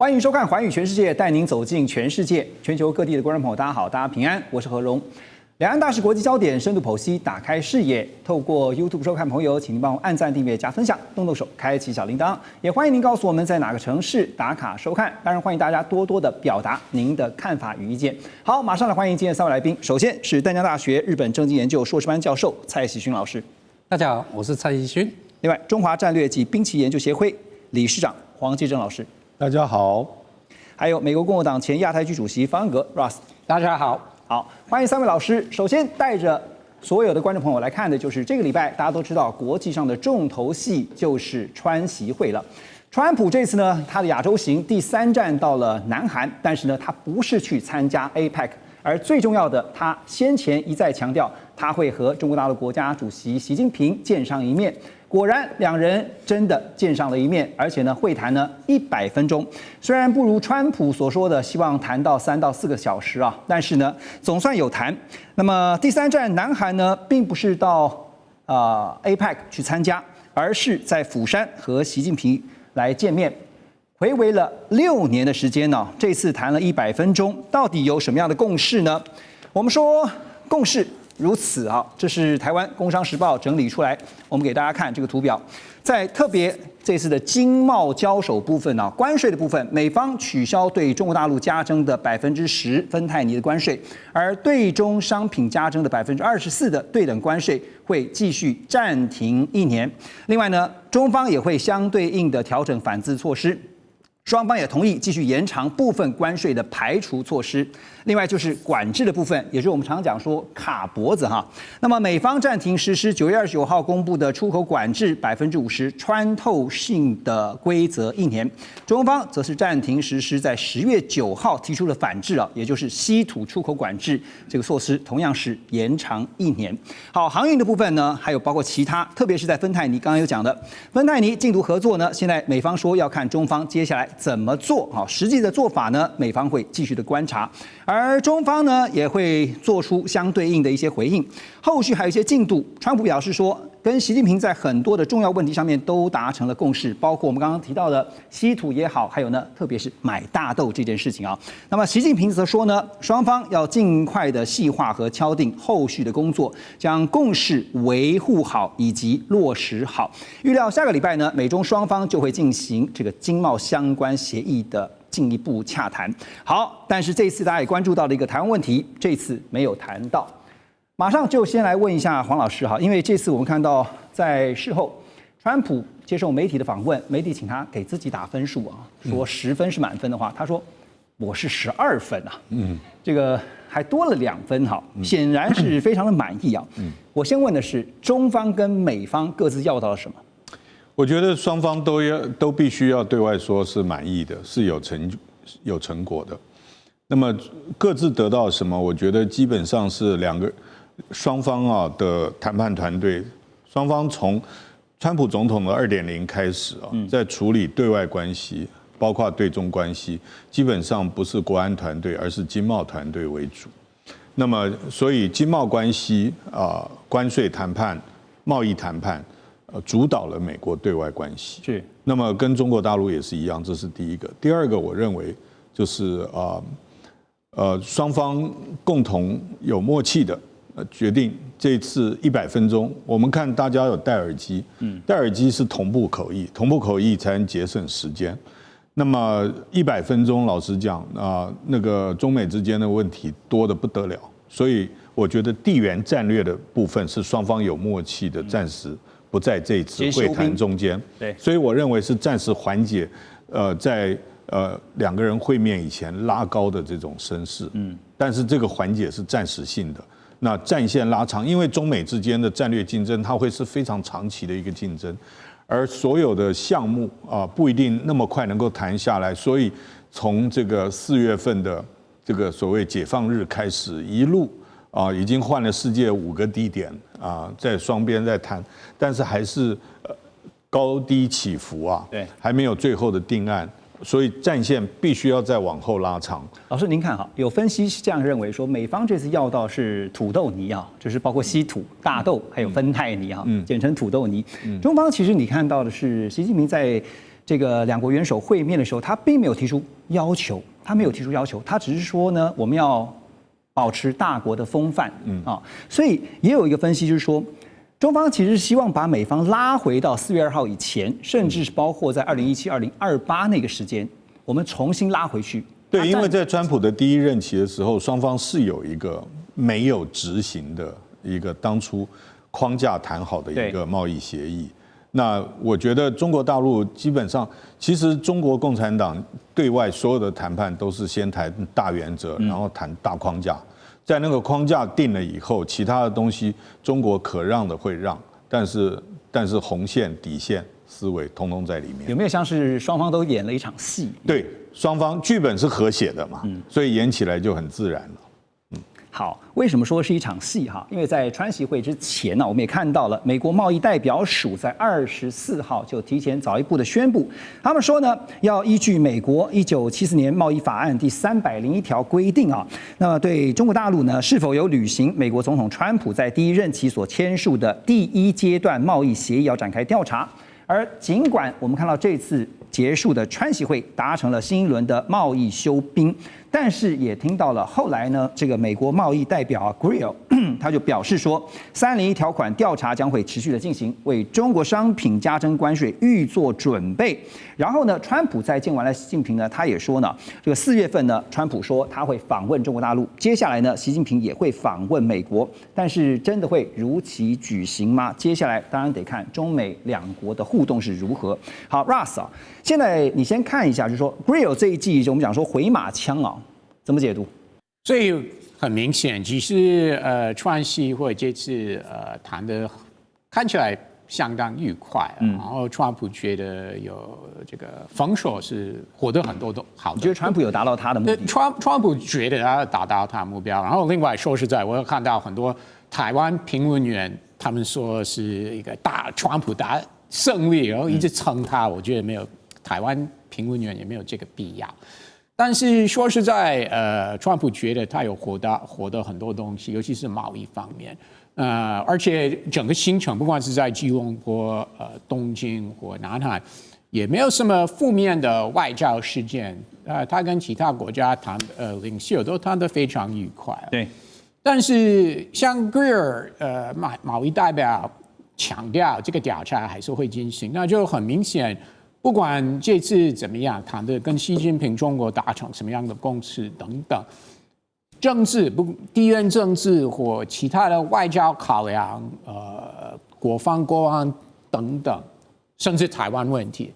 欢迎收看《寰宇全世界》，带您走进全世界、全球各地的观众朋友，大家好，大家平安，我是何荣。两岸大事国际焦点深度剖析，打开视野。透过 YouTube 收看朋友，请您帮我按赞、订阅、加分享，动动手开启小铃铛。也欢迎您告诉我们在哪个城市打卡收看。当然，欢迎大家多多的表达您的看法与意见。好，马上来欢迎今天的3位来宾。首先是淡江大学日本政经研究硕士班教授蔡喜勋老师。大家好，我是蔡喜勋。另外，中华战略及兵棋研究协会理事长黄继正老师。大家好。还有美国共和党前亚太区主席方恩格 Ross。大家好。好，欢迎3位老师。首先带着所有的观众朋友来看的就是这个礼拜，大家都知道国际上的重头戏就是川习会了。川普这次呢，他的亚洲行第3站到了南韩，但是呢，他不是去参加 APEC， 而最重要的，他先前一再强调他会和中国大陆国家主席习近平见上一面。果然，两人真的见上了一面，而且呢，会谈呢100分钟。虽然不如川普所说的希望谈到3到4个小时啊，但是呢，总算有谈。那么第3站南韩呢，并不是到APEC 去参加，而是在釜山和习近平来见面。睽违了6年的时间呢，这次谈了100分钟，到底有什么样的共识呢？我们说共识如此啊，这是台湾《工商时报》整理出来，我们给大家看这个图表。在特别这次的经贸交手部分啊，关税的部分，美方取消对中国大陆加征的10%芬太尼的关税，而对中商品加征的24%的对等关税会继续暂停1年。另外呢，中方也会相对应的调整反制措施。双方也同意继续延长部分关税的排除措施，另外就是管制的部分，也就是我们常讲说卡脖子哈。那么美方暂停实施9月29号公布的出口管制50%穿透性的规则1年，中方则是暂停实施在10月9号提出的反制啊，也就是稀土出口管制这个措施，同样是延长1年。好，航运的部分呢，还有包括其他，特别是在芬太尼，刚刚有讲的芬太尼禁毒合作呢，现在美方说要看中方接下来怎么做啊？实际的做法呢，美方会继续的观察，而中方呢也会做出相对应的一些回应。后续还有一些进度，川普表示说，跟习近平在很多的重要问题上面都达成了共识，包括我们刚刚提到的稀土也好，还有呢，特别是买大豆这件事情啊。那么习近平则说呢，双方要尽快的细化和敲定后续的工作，将共识维护好以及落实好。预料下个礼拜呢，美中双方就会进行这个经贸相关协议的进一步洽谈。好，但是这一次大家也关注到了一个台湾问题，这次没有谈到。马上就先来问一下黄老师哈，因为这次我们看到在事后，川普接受媒体的访问，媒体请他给自己打分数啊，说10分是满分的话，他说我是12分啊，这个还多了2分哈，显然是非常的满意啊。我先问的是，中方跟美方各自要到了什么？我觉得双方都必须要对外说是满意的，是有成果的。那么各自得到什么？我觉得基本上是双方的谈判团队，双方从川普总统的2.0开始在处理对外关系，包括对中关系，基本上不是国安团队，而是经贸团队为主。那么所以经贸关系关税谈判、贸易谈判。主导了美国对外关系，是。那么跟中国大陆也是一样，这是第一个。第二个，我认为就是双方共同有默契的决定这次100分钟。我们看大家有戴耳机，戴耳机是同步口译，同步口译才能节省时间。那么100分钟，老实讲那个中美之间的问题多得不得了，所以我觉得地缘战略的部分是双方有默契的，暂时不在这一次会谈中间，对，所以我认为是暂时缓解，在2个人会面以前拉高的这种声势，但是这个缓解是暂时性的。那战线拉长，因为中美之间的战略竞争，它会是非常长期的一个竞争，而所有的项目不一定那么快能够谈下来，所以从这个4月份的这个所谓解放日开始，一路。已经换了世界5个地点在双边在谈，但是还是高低起伏对，还没有最后的定案，所以战线必须要再往后拉长。老师，您看哈，有分析是这样认为说，美方这次要到是土豆泥啊，就是包括稀土、大豆还有芬太尼哈，简称土豆泥。中方其实你看到的是，习近平在这个两国元首会面的时候，他并没有提出要求，他只是说呢，我们要保持大国的风范，所以也有一个分析就是说，中方其实希望把美方拉回到4月2号以前，甚至是包括在2017、2028那个时间，我们重新拉回去。对，因为在川普的第一任期的时候，双方是有一个没有执行的一个当初框架谈好的一个贸易协议。那我觉得中国大陆基本上，其实中国共产党对外所有的谈判都是先谈大原则，然后谈大框架，在那个框架定了以后，其他的东西中国可让的会让，但是红线底线思维通通在里面。有没有像是双方都演了一场戏？对，双方剧本是合写的嘛，所以演起来就很自然了。好，为什么说是一场戏哈？因为在川习会之前呢，我们也看到了美国贸易代表署在24号就提前早一步的宣布，他们说呢，要依据美国1974年贸易法案第301条规定啊，那么对中国大陆呢是否有履行美国总统川普在第一任期所签署的第一阶段贸易协议要展开调查。而尽管我们看到这次结束的川习会达成了新一轮的贸易休兵，但是也听到了后来呢，这个美国贸易代表Greer 他就表示说，301条款调查将会持续的进行，为中国商品加征关税预做准备。然后呢，川普在见完了习近平呢，他也说呢，这个4月份呢，川普说他会访问中国大陆，接下来呢，习近平也会访问美国，但是真的会如期举行吗？接下来当然得看中美两国的互动是如何。好 ，Russ 啊，现在你先看一下，就是说 Greer 这一季，就我们讲说回马枪啊，怎么解读？所以很明显，其实川习会这次谈的看起来相当愉快，然后川普觉得有这个封锁是获得很多的好的。你觉得川普有达到他的目的？川普觉得他达到他的目标，然后另外说实在，我有看到很多台湾评论员，他们说是一个川普大胜利，然后一直称他，我觉得没有，台湾评论员也没有这个必要。但是说实在，川普觉得他有获得很多东西，尤其是贸易方面，而且整个行程，不管是在吉隆坡、东京或南海，也没有什么负面的外交事件。他跟其他国家领袖都谈得非常愉快。对。但是像 Greer 贸易代表强调这个调查还是会进行，那就很明显。不管这次怎么样谈的，跟习近平中国达成什么样的共识等等，政治地缘政治或其他的外交考量，国防国安等等，甚至台湾问题，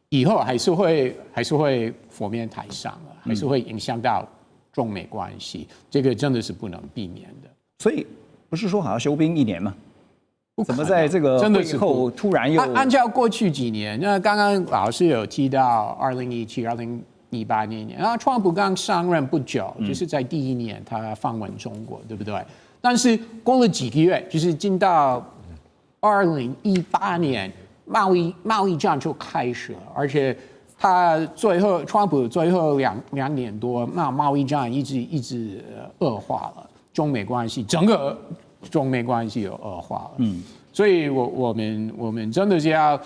以后还是会浮面台上，还是会影响到中美关系，这个真的是不能避免的。所以不是说好像休兵1年吗？怎么在这个会后突然又按照过去几年？那刚刚老师有提到2017、2018那年，然后川普刚上任不久，就是在第1年他访问中国，对不对？但是过了几个月，就是进到2018年，贸易战就开始了，而且川普最后两年多，那贸易战一直恶化了，中美关系整个。中美关系有恶化了，所以我们真的是要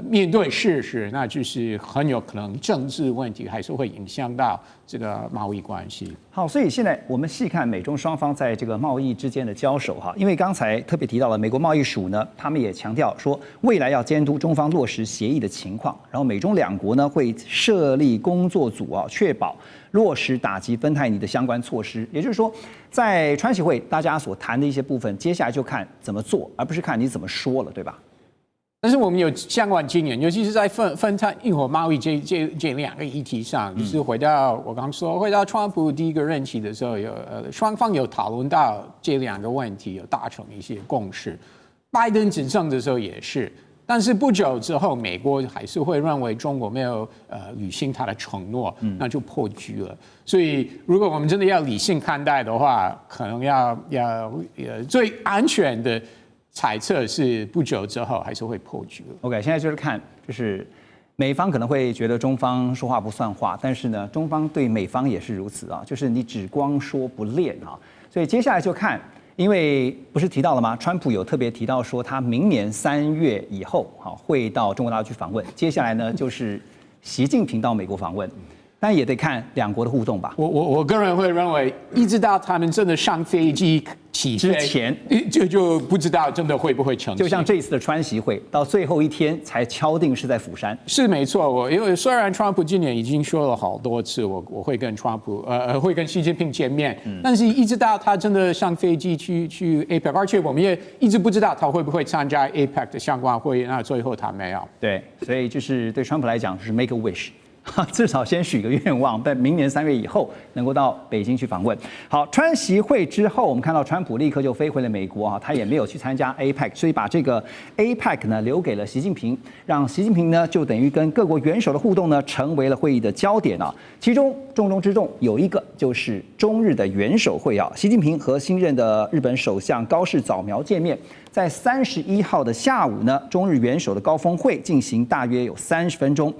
面对事实，那就是很有可能政治问题还是会影响到这个贸易关系。好，所以现在我们细看美中双方在这个贸易之间的交手哈，因为刚才特别提到了美国贸易署呢，他们也强调说未来要监督中方落实协议的情况，然后美中两国呢会设立工作组啊，确保落实打击芬太尼的相关措施。也就是说，在川习会大家所谈的一些部分，接下来就看怎么做，而不是看你怎么说了，对吧？但是我们有相关经验，尤其是在芬太尼和贸易这两个议题上，就是回到我刚说，回到川普第一个任期的时候，双方有讨论到这两个问题，有达成一些共识。拜登执政的时候也是。但是不久之后，美国还是会认为中国没有履行他的承诺，那就破局了。所以，如果我们真的要理性看待的话，可能要最安全的猜测是不久之后还是会破局了。OK， 现在就是看，就是美方可能会觉得中方说话不算话，但是呢，中方对美方也是如此啊，就是你只光说不练啊。所以接下来就看因为不是提到了吗？川普有特别提到说，他明年3月以后，会到中国大陆去访问。接下来呢，就是习近平到美国访问，但也得看两国的互动吧。我个人会认为，一直到他们真的上飞机起飞之前，就不知道真的会不会成。就像这一次的川习会，到最后一天才敲定是在釜山。是没错，因为虽然川普今年已经说了好多次，我会跟会跟习近平见面，但是一直到他真的上飞机去 APEC， 而且我们也一直不知道他会不会参加 APEC 的相关会议，那最后他没有。对，所以就是对川普来讲，就是 make a wish。至少先许个愿望，在明年3月以后能够到北京去访问。好，川习会之后，我们看到川普立刻就飞回了美国啊，他也没有去参加 APEC， 所以把这个 APEC 呢留给了习近平，让习近平呢就等于跟各国元首的互动呢成为了会议的焦点啊。其中重中之重有一个就是中日的元首会啊，习近平和新任的日本首相高市早苗见面。在31号的下午呢，中日元首的高峰会进行大约有30分钟。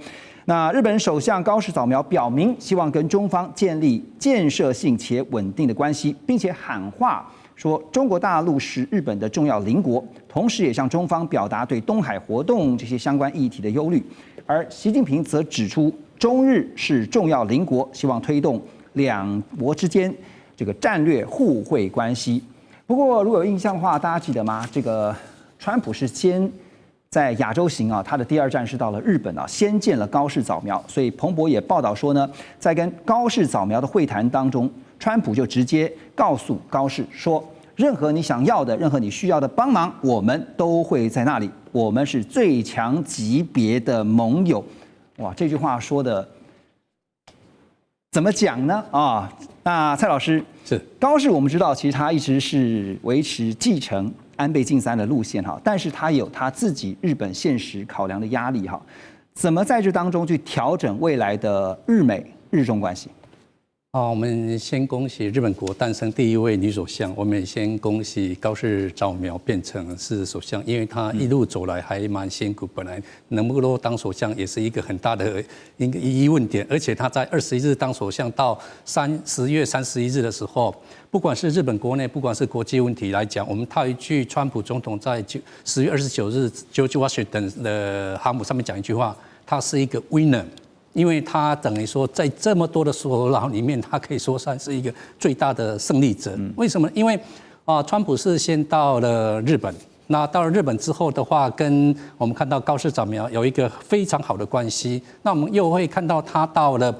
那日本首相高市早苗表明，希望跟中方建立建设性且稳定的关系，并且喊话说中国大陆是日本的重要邻国，同时也向中方表达对东海活动这些相关议题的忧虑。而习近平则指出，中日是重要邻国，希望推动两国之间这个战略互惠关系。不过，如果有印象的话，大家记得吗？这个川普是先在亚洲行啊，他的第2站是到了日本啊，先见了高市早苗。所以彭博也报道说呢，在跟高市早苗的会谈当中，川普就直接告诉高市说，任何你想要的、任何你需要的帮忙，我们都会在那里，我们是最强级别的盟友。哇，这句话说的怎么讲呢？啊，那蔡老师是高市，我们知道其实他一直是维持继承安倍晋三的路线哈，但是他有他自己日本现实考量的压力哈，怎么在这当中去调整未来的日美日中关系？我们先恭喜日本国诞生第一位女首相，我们也先恭喜高市早苗变成是首相，因为她一路走来还蛮辛苦，本来能不能当首相也是一个很大的一个疑问点，而且她在21日当首相到10月31日的时候，不管是日本国内，不管是国际问题来讲，我们套一句川普总统在10月29日 George Washington 的航母上面讲一句话，他是一个 winner。因为他等于说，在这么多的首脑里面，他可以说算是一个最大的胜利者。为什么？因为川普是先到了日本，那到了日本之后的话，跟我们看到高市早苗有一个非常好的关系。那我们又会看到他到了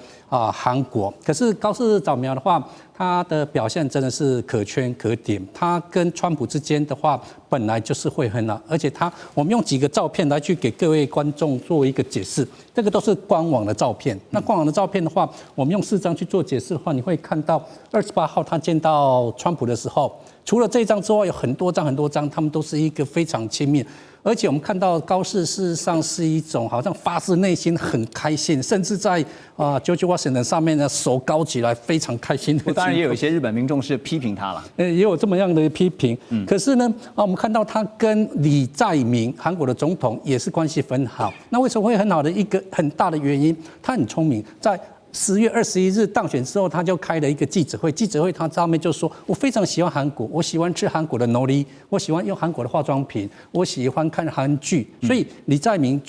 韩国，可是高市早苗的话，他的表现真的是可圈可点。他跟川普之间的话，本来就是会很好，而且我们用几个照片来去给各位观众做一个解释。这个都是官网的照片。那官网的照片的话，我们用4张去做解释的话，你会看到28号他见到川普的时候，除了这一张之外，有很多张，他们都是一个非常亲密。而且我们看到高市事实上是一种好像发自内心很开心，甚至在George Washington 上面呢手高起来，非常开心的。当然也有一些日本民众是批评他了，也有这么样的批评。可是呢，我们看到他跟李在明韩国的总统也是关系很好。那为什么会很好的一个很大的原因，他很聪明，在10月21日当选之后，他就开了一个记者会。记者会他上面就说：“我非常喜欢韩国，我喜欢吃韩国的海苔，我喜欢用韩国的化妆品，我喜欢看韩剧。”所以李在明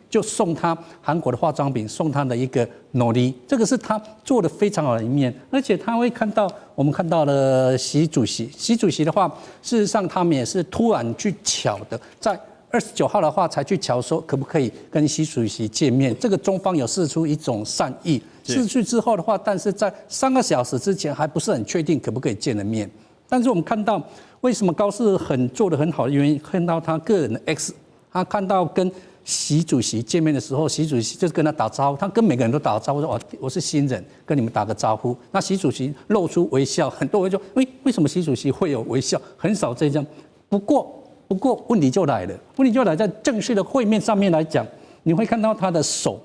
就送他韩国的化妆品，送他的一个海苔，这个是他做的非常好的一面。而且他会看到，我们看到了习主席的话，事实上他们也是突然去巧的在29号的话才去瞧说可不可以跟习主席见面，这个中方有释出一种善意。逝去之后的话，但是在3个小时之前还不是很确定可不可以见了面。但是我们看到为什么高市做得很好的原因，看到他个人的 X， 他看到跟习主席见面的时候，习主席就跟他打招呼，他跟每个人都打招呼说：“我是新人，跟你们打个招呼。”那习主席露出微笑，很多人就为什么习主席会有微笑？很少这样。不过问题就来了，在正式的会面上面来讲，你会看到他的手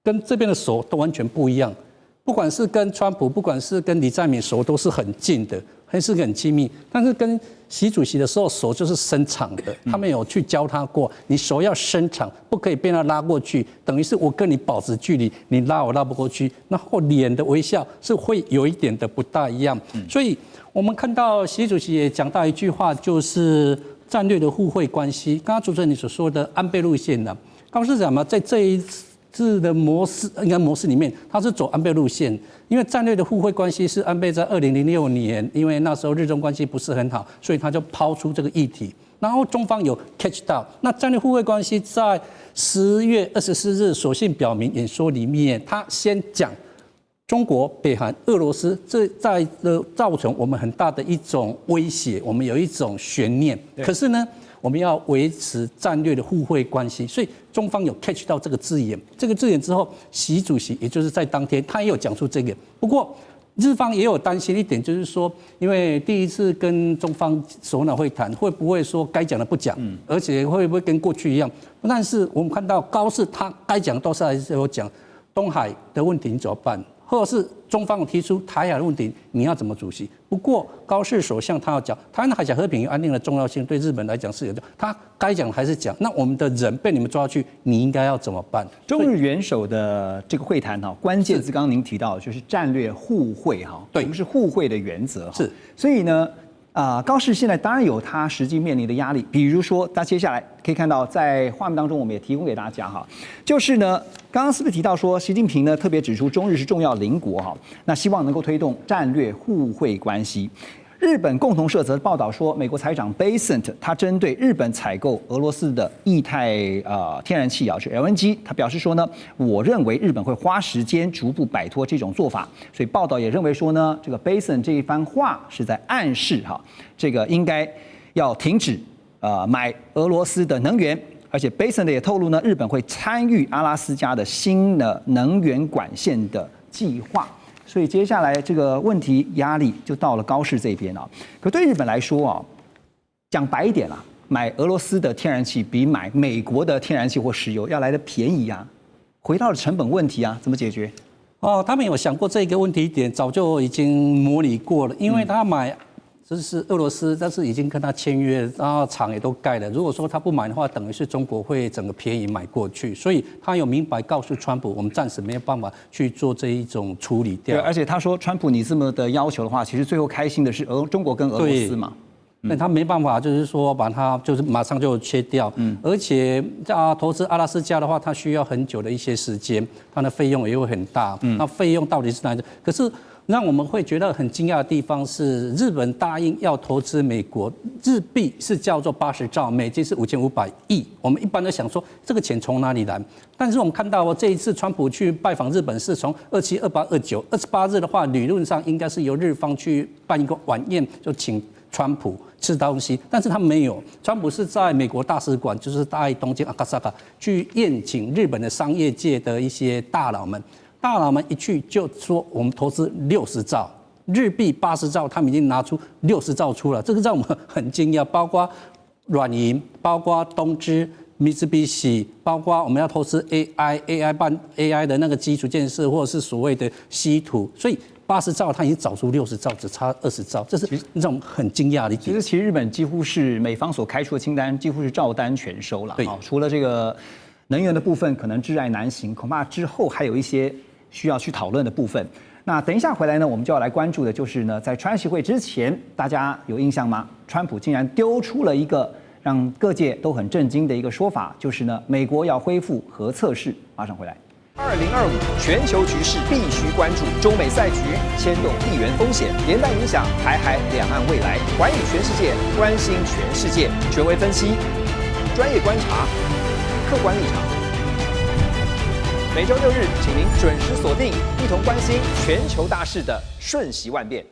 跟这边的手都完全不一样。不管是跟川普，不管是跟李在明，手都是很近的，还是很亲密。但是跟习主席的时候手就是伸长的，他们有去教他过，你手要伸长，不可以被他拉过去，等于是我跟你保持距离，你拉我拉不过去，然后脸的微笑是会有一点的不大一样。所以我们看到习主席也讲到一句话，就是战略的互惠关系。刚刚主持人你所说的安倍路线呢，高市长嘛，在这一次的模式里面，他是走安倍路线，因为战略的互惠关系是安倍在2006年，因为那时候日中关系不是很好，所以他就抛出这个议题，然后中方有 catch 到。那战略互惠关系在10月24日所信表明演说里面，他先讲中国、北韩、俄罗斯，这在造成我们很大的一种威胁，我们有一种悬念。可是呢，我们要维持战略的互惠关系，所以中方有 catch 到这个字眼。这个字眼之后，习主席也就是在当天，他也有讲出这个。不过日方也有担心一点，就是说，因为第一次跟中方首脑会谈，会不会说该讲的不讲，而且会不会跟过去一样？但是我们看到高市他该讲都是还是有讲，东海的问题你怎么办？或者是中方提出台海的问题，你要怎么主席？不过高市首相他要讲台湾的海峡和平与安定的重要性，对日本来讲是有的，他该讲还是讲。那我们的人被你们抓去，你应该要怎么办？中日元首的这个会谈哈，关键字刚刚您提到就是战略互惠哈，对，我们是互惠的原则是，所以呢。高市现在当然有他实际面临的压力，比如说，他接下来可以看到在画面当中，我们也提供给大家哈，就是呢，刚刚是不是提到说，习近平呢特别指出中日是重要邻国哈，那希望能够推动战略互惠关系。日本共同社则报道说，美国财长 Bessent 他针对日本采购俄罗斯的液态天然气是 LNG， 他表示说呢，我认为日本会花时间逐步摆脱这种做法。所以报道也认为说呢，这个 Bessent 这一番话是在暗示这个应该要停止买俄罗斯的能源。而且 Bessent 也透露呢，日本会参与阿拉斯加的新的能源管线的计划。所以接下来这个问题压力就到了高市这边啊。可对日本来说讲白一点啦，买俄罗斯的天然气比买美国的天然气或石油要来的便宜啊。回到了成本问题啊，怎么解决？他们有想过这个问题点，早就已经模拟过了，因为他买。这是俄罗斯，但是已经跟他签约，然后厂也都盖了。如果说他不买的话，等于是中国会整个便宜买过去，所以他有明白告诉川普，我们暂时没有办法去做这一种处理掉。对，而且他说，川普你这么的要求的话，其实最后开心的是中国跟俄罗斯嘛。那他没办法，就是说把它就是马上就切掉。而且投资阿拉斯加的话，它需要很久的一些时间，它的费用也会很大。那费用到底是哪里？可是。让我们会觉得很惊讶的地方是，日本答应要投资美国，日币是叫做80兆，美金是5500亿。我们一般都想说，这个钱从哪里来？但是我们看到这一次川普去拜访日本是从27、28、29、28日的话，理论上应该是由日方去办一个晚宴，就请川普吃东西，但是他没有。川普是在美国大使馆，就是在东京阿卡萨卡去宴请日本的商业界的一些大佬们。大佬们一去就说我们投资60兆日币80兆，他们已经拿出60兆出了，这个让我们很惊讶。包括软银，包括东芝、Mitsubishi，包括我们要投资 AI 的那个基础建设，或者是所谓的稀土，所以80兆他已经找出60兆，只差20兆，这是让我们很惊讶的一点。其实日本几乎是美方所开出的清单，几乎是照单全收了。对，除了这个能源的部分可能窒碍难行，恐怕之后还有一些需要去讨论的部分。那等一下回来呢，我们就要来关注的就是呢，在川习会之前，大家有印象吗？川普竟然丢出了一个让各界都很震惊的一个说法，就是呢，美国要恢复核测试。马上回来。2025全球局势必须关注，中美赛局牵动地缘风险，连带影响台海两岸未来。环宇全世界，关心全世界，权威分析，专业观察，客观立场。每周6日，请您准时锁定，一同关心全球大事的瞬息万变。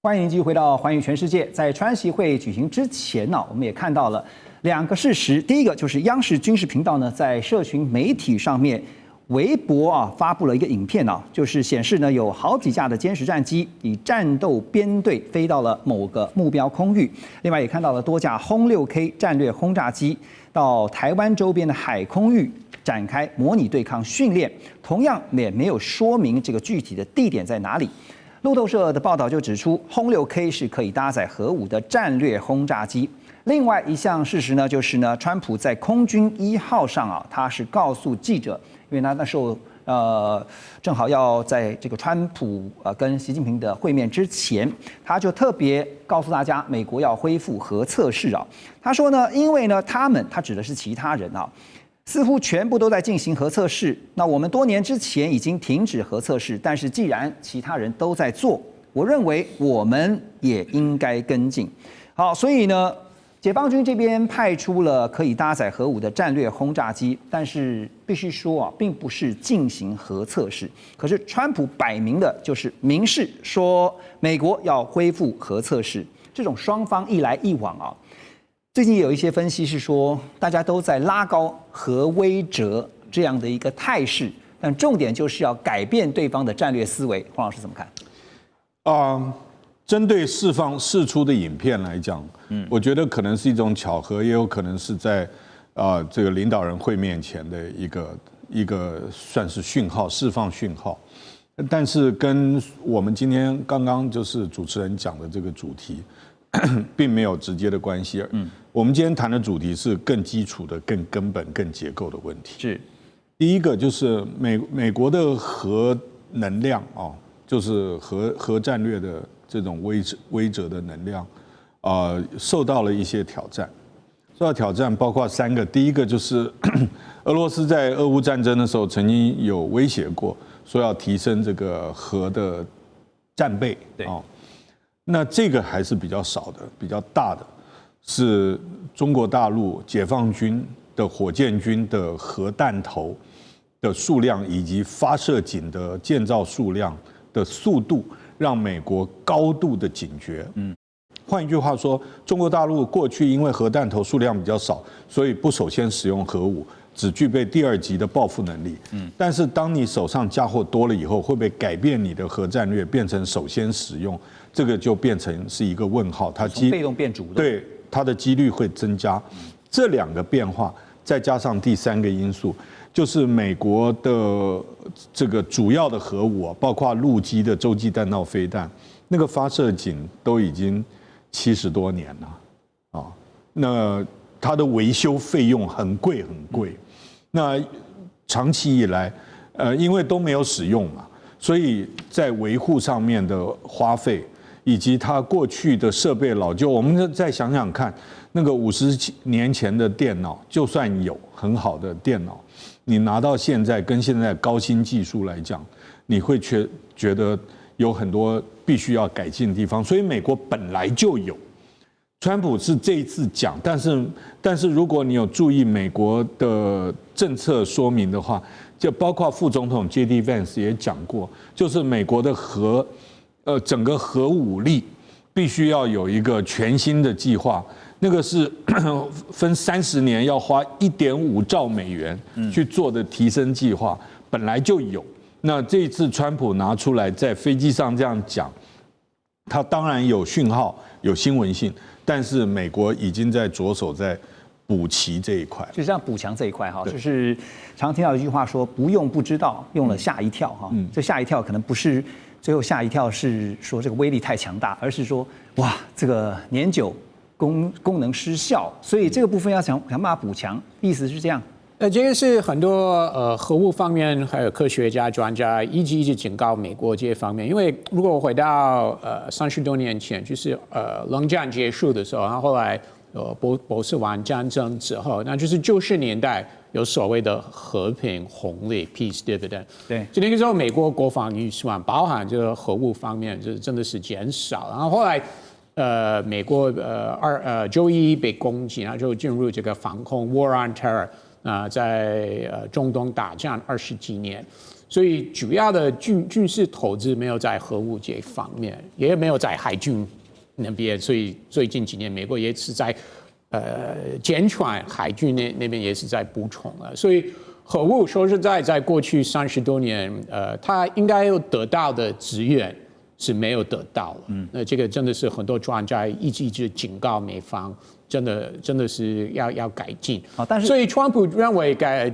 欢迎您继续回到《环宇全世界》。在川习会举行之前呢，我们也看到了2个事实。第一个就是央视军事频道呢，在社群媒体上面，微博发布了一个影片就是显示呢，有好几架的歼十战机以战斗编队飞到了某个目标空域。另外也看到了多架轰6K 战略轰炸机到台湾周边的海空域展开模拟对抗训练，同样也没有说明这个具体的地点在哪里。路透社的报道就指出，轰6K 是可以搭载核武的战略轰炸机。另外一项事实呢，就是呢，川普在空军1号上啊，他是告诉记者，因为他那时候正好要在这个川普跟习近平的会面之前，他就特别告诉大家，美国要恢复核测试啊。他说呢，因为呢，他指的是其他人啊。似乎全部都在进行核测试。那我们多年之前已经停止核测试，但是既然其他人都在做，我认为我们也应该跟进。好，所以呢，解放军这边派出了可以搭载核武的战略轰炸机，但是必须说啊，并不是进行核测试。可是川普摆明的就是明示说，美国要恢复核测试。这种双方一来一往啊。最近有一些分析是说，大家都在拉高核威慑这样的一个态势，但重点就是要改变对方的战略思维。黄老师怎么看？针对释出的影片来讲，我觉得可能是一种巧合，也有可能是在这个领导人会面前的一个算是讯号，释放讯号。但是跟我们今天刚刚就是主持人讲的这个主题，并没有直接的关系。我们今天谈的主题是更基础的、更根本、更结构的问题。是，第一个就是美国的核能量啊，就是核战略的这种威慑的能量，受到了一些挑战。受到挑战包括3个，第一个就是俄罗斯在俄乌战争的时候曾经有威胁过，说要提升这个核的战备。对。那这个还是比较少的，比较大的是中国大陆解放军的火箭军的核弹头的数量以及发射井的建造数量的速度，让美国高度的警觉。换一句话说，中国大陆过去因为核弹头数量比较少，所以不首先使用核武，只具备第2级的报复能力。但是当你手上家伙多了以后，会不会改变你的核战略，变成首先使用？这个就变成是一个问号，它从被动变主动，对它的几率会增加。这2个变化，再加上第3个因素，就是美国的这个主要的核武，包括陆基的洲际弹道飞弹，那个发射井都已经70多年了那它的维修费用很贵很贵。那长期以来，因为都没有使用嘛，所以在维护上面的花费，以及它过去的设备老旧，我们再想想看，那个50年前的电脑，就算有很好的电脑，你拿到现在跟现在高新技术来讲，你会觉得有很多必须要改进的地方。所以美国本来就有，川普是这一次讲，但是如果你有注意美国的政策说明的话，就包括副总统 J.D. Vance 也讲过，就是美国的整个核武力必须要有一个全新的计划，那个是分30年要花1.5兆美元去做的提升计划，本来就有。那这一次川普拿出来在飞机上这样讲，他当然有讯号、有新闻性，但是美国已经在着手在补齐这一块，就是这样补强这一块哈，就是常听到一句话说不用不知道，用了吓一跳哈。这吓一跳可能不是最后吓一跳是说这个威力太强大，而是说哇这个年久功能失效，所以这个部分要想办法补强，意思是这样。这个是很多核武方面还有科学家专家一直警告美国这些方面，因为如果回到30多年前，就是冷战结束的时候，然后后来波斯湾战争之后，那就是90年代有所谓的和平红利 （peace dividend）。对，就那个时候美国国防预算包含这个核武方面，就是真的是减少，然后后来。美国911被攻击，然后就进入这个防空 War on Terror 在中东打仗20几年，所以主要的军事投资没有在核武这方面，也没有在海军那边，所以最近几年美国也是在减船海军那边也是在补充了，所以核武说实在，在过去30多年，它应该有得到的资源。是没有得到了。那这个真的是很多专家一直警告美方，真的是要改进。但是所以川普认为该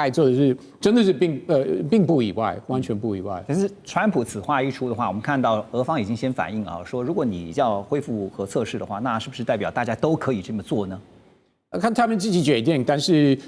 做的是真的是并不意外，完全不意外。可是川普此话一出的话，我们看到俄方已经先反应啊，说如果你要恢复核测试的话，那是不是代表大家都可以这么做呢？看他们自己决定，但是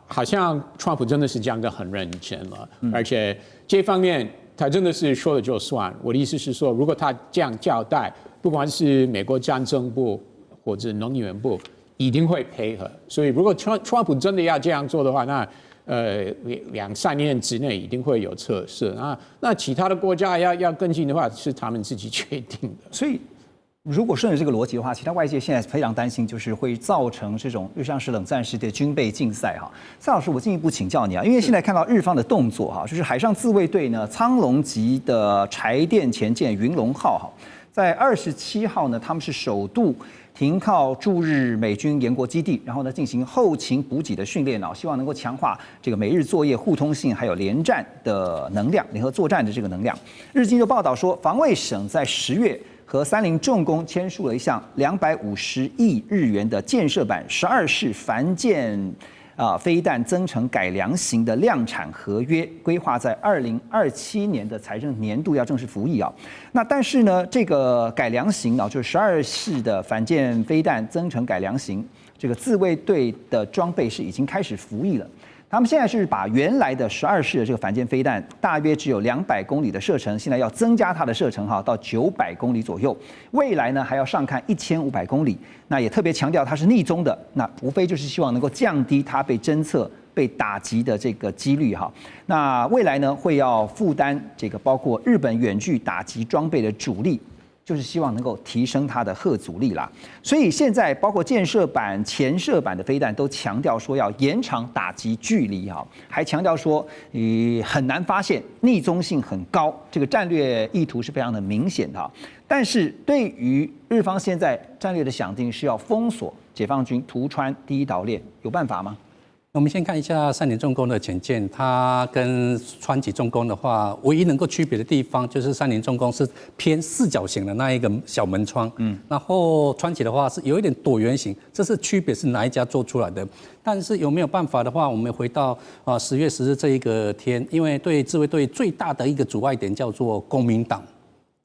好像川普真的是讲得很认真了，而且这方面他真的是说了就算。我的意思是说，如果他这样交代，不管是美国战争部或者能源部，一定会配合。所以如果川普真的要这样做的话，那2-3年之内一定会有测试。那其他的国家要跟进的话，是他们自己决定的。所以。如果顺着这个逻辑的话，其他外界现在非常担心，就是会造成这种又像是冷战时的军备竞赛哈。蔡老师，我进一步请教你啊，因为现在看到日方的动作哈，就是海上自卫队呢，苍龙级的柴电前舰云龙号哈，在27号呢，他们是首度停靠驻日美军延国基地，然后呢进行后勤补给的训练啊，希望能够强化这个美日作业互通性，还有联战的能量，联合作战的这个能量。日经就报道说，防卫省在10月。和三菱重工签署了一项250亿日元的建设版12式反舰飞弹增程改良型的量产合约，规划在2027年的财政年度要正式服役啊。那但是呢，这个改良型啊，就是12式的反舰飞弹增程改良型，这个自卫队的装备是已经开始服役了。他们现在是把原来的12式的这个反舰飞弹，大约只有200公里的射程，现在要增加它的射程到900公里左右。未来呢还要上看1500公里。那也特别强调它是逆中的，那无非就是希望能够降低它被侦测、被打击的这个几率哈。那未来呢会要负担这个包括日本远距打击装备的主力。就是希望能够提升它的核阻力啦，所以现在包括建设版、前射版的飞弹都强调说要延长打击距离哈，还强调说很难发现，逆踪性很高，这个战略意图是非常的明显的哈。但是对于日方现在战略的想定是要封锁解放军突穿第一岛链，有办法吗？我们先看一下三菱重工的潜舰，它跟川崎重工的话，唯一能够区别的地方就是三菱重工是偏四角形的那一个小门窗，然后川崎的话是有一点椭圆形，这是区别是哪一家做出来的？但是有没有办法的话，我们回到10月10日这一个天，因为对自卫队最大的一个阻碍点叫做国民党。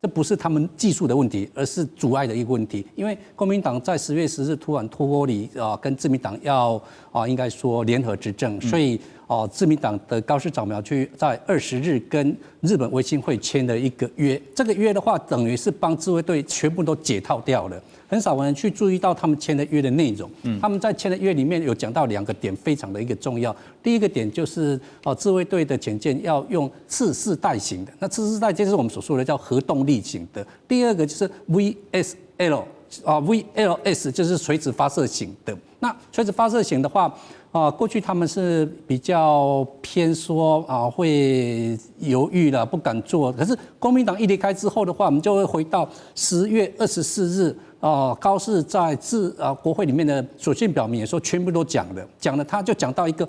这不是他们技术的问题，而是阻碍的一个问题。因为国民党在10月10日突然脱离跟自民党要应该说联合执政，所以自民党的高市早苗去在20日跟日本维新会签了一个约，这个约的话等于是帮自卫队全部都解套掉了。很少人去注意到他们签的约的内容。他们在签的约里面有讲到2个点，非常的一个重要。第一个点就是自卫队的潜舰要用次世代型的，那次世代就是我们所说的叫核动力型的。第二个就是 VLS 就是垂直发射型的。那垂直发射型的话，过去他们是比较偏说会犹豫了，不敢做。可是国民党一离开之后的话，我们就会回到10月24日。高市在国会里面的所信表明也说，全部都讲了，他就讲到一个